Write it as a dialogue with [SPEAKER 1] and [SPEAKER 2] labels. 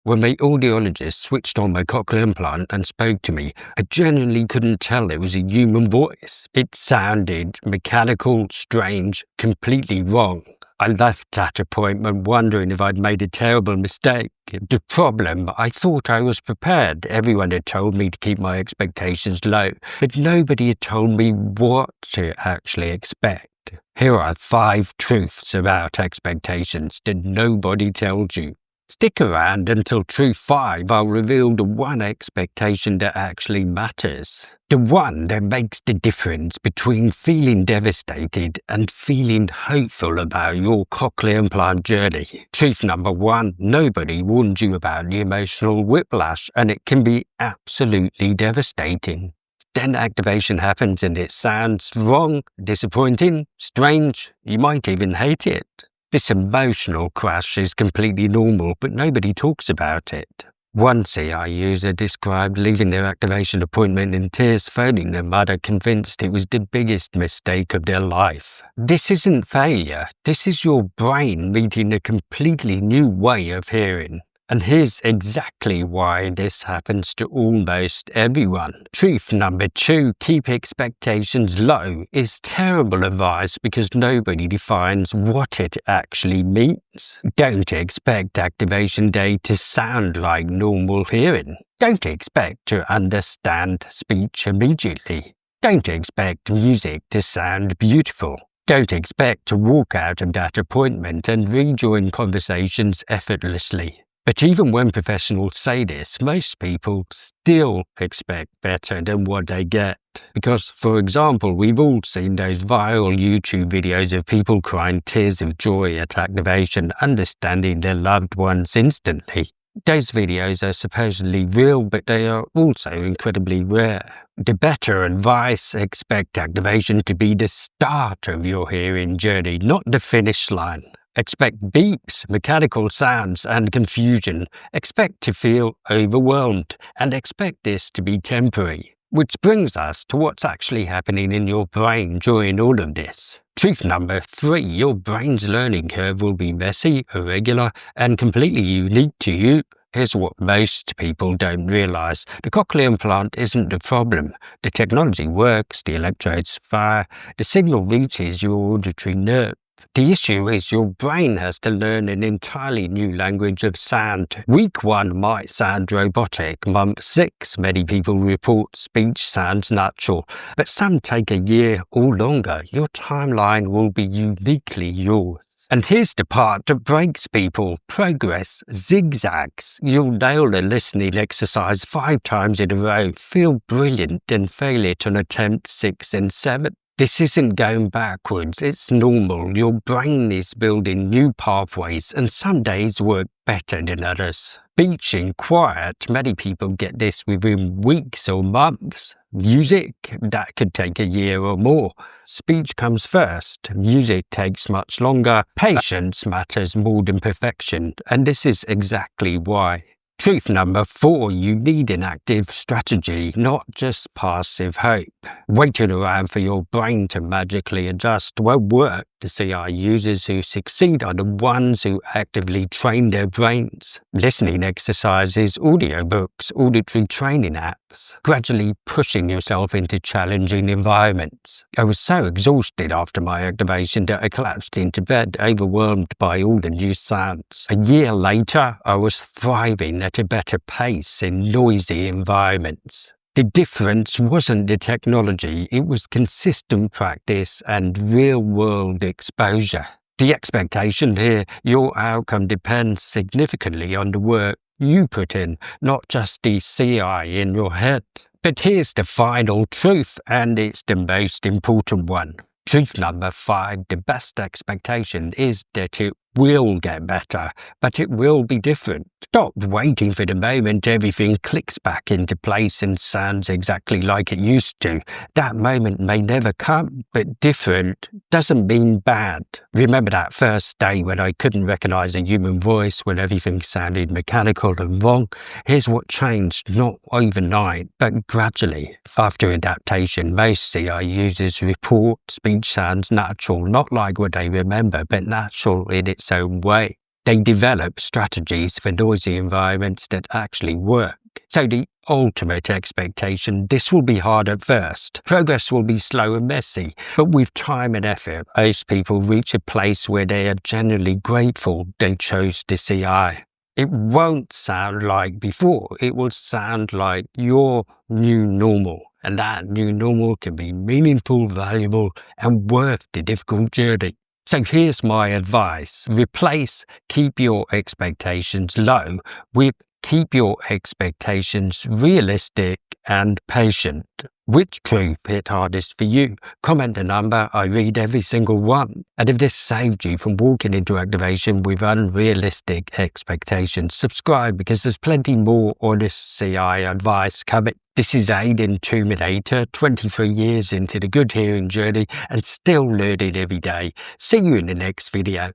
[SPEAKER 1] When my audiologist switched on my cochlear implant and spoke to me, I genuinely couldn't tell it was a human voice. It sounded mechanical, strange, completely wrong. I left that appointment wondering if I'd made a terrible mistake. The problem, I thought I was prepared. Everyone had told me to keep my expectations low, but nobody had told me what to actually expect. Here are 5 truths about expectations that nobody tells you. Stick around until truth 5. I'll reveal the one expectation that actually matters. The one that makes the difference between feeling devastated and feeling hopeful about your cochlear implant journey. Truth number 1, nobody warned you about the emotional whiplash, and it can be absolutely devastating. Then activation happens and it sounds wrong, disappointing, strange, you might even hate it. This emotional crash is completely normal, but nobody talks about it. One CI user described leaving their activation appointment in tears, phoning their mother, convinced it was the biggest mistake of their life. This isn't failure. This is your brain meeting a completely new way of hearing. And here's exactly why this happens to almost everyone. Truth number 2, keep expectations low, is terrible advice because nobody defines what it actually means. Don't expect activation day to sound like normal hearing. Don't expect to understand speech immediately. Don't expect music to sound beautiful. Don't expect to walk out of that appointment and rejoin conversations effortlessly. But even when professionals say this, most people still expect better than what they get. Because, for example, we've all seen those viral YouTube videos of people crying tears of joy at activation, understanding their loved ones instantly. Those videos are supposedly real, but they are also incredibly rare. The better advice, expect activation to be the start of your hearing journey, not the finish line. Expect beeps, mechanical sounds, and confusion. Expect to feel overwhelmed, and expect this to be temporary. Which brings us to what's actually happening in your brain during all of this. Truth number 3, your brain's learning curve will be messy, irregular, and completely unique to you. Here's what most people don't realize. The cochlear implant isn't the problem. The technology works, the electrodes fire, the signal reaches your auditory nerve. The issue is your brain has to learn an entirely new language of sound. Week 1 might sound robotic. Month 6, many people report speech sounds natural. But some take a year or longer. Your timeline will be uniquely yours. And here's the part that breaks people. Progress zigzags. You'll nail a listening exercise 5 times in a row, feel brilliant, and fail it on attempt 6 and 7. This isn't going backwards, it's normal. Your brain is building new pathways, and some days work better than others. Speech in quiet, many people get this within weeks or months. Music, that could take a year or more. Speech comes first, music takes much longer. Patience matters more than perfection, and this is exactly why. Truth number 4, you need an active strategy, not just passive hope. Waiting around for your brain to magically adjust won't work. The CI users who succeed are the ones who actively train their brains. Listening exercises, audiobooks, auditory training apps, gradually pushing yourself into challenging environments. I was so exhausted after my activation that I collapsed into bed, overwhelmed by all the new sounds. A year later, I was thriving at a better pace in noisy environments. The difference wasn't the technology, it was consistent practice and real-world exposure. The expectation here, your outcome depends significantly on the work you put in, not just the CI in your head. But here's the final truth, and it's the most important one. Truth number 5, the best expectation is that it will get better, but it will be different. Stop waiting for the moment everything clicks back into place and sounds exactly like it used to. That moment may never come, but different doesn't mean bad. Remember that first day when I couldn't recognize a human voice, when everything sounded mechanical and wrong? Here's what changed, not overnight, but gradually. After adaptation, most CI users report speech sounds natural, not like what they remember, but natural in its own way. They develop strategies for noisy environments that actually work. So the ultimate expectation, this will be hard at first. Progress will be slow and messy, but with time and effort, most people reach a place where they are genuinely grateful they chose the CI. It won't sound like before, it will sound like your new normal. And that new normal can be meaningful, valuable, and worth the difficult journey. So here's my advice. Replace keep your expectations low with keep your expectations realistic and patient. Which truth hit hardest for you? Comment a number, I read every single one. And if this saved you from walking into activation with unrealistic expectations, subscribe because there's plenty more honest CI advice coming. This is Aidan Terminator, 23 years into the good hearing journey and still learning every day. See you in the next video.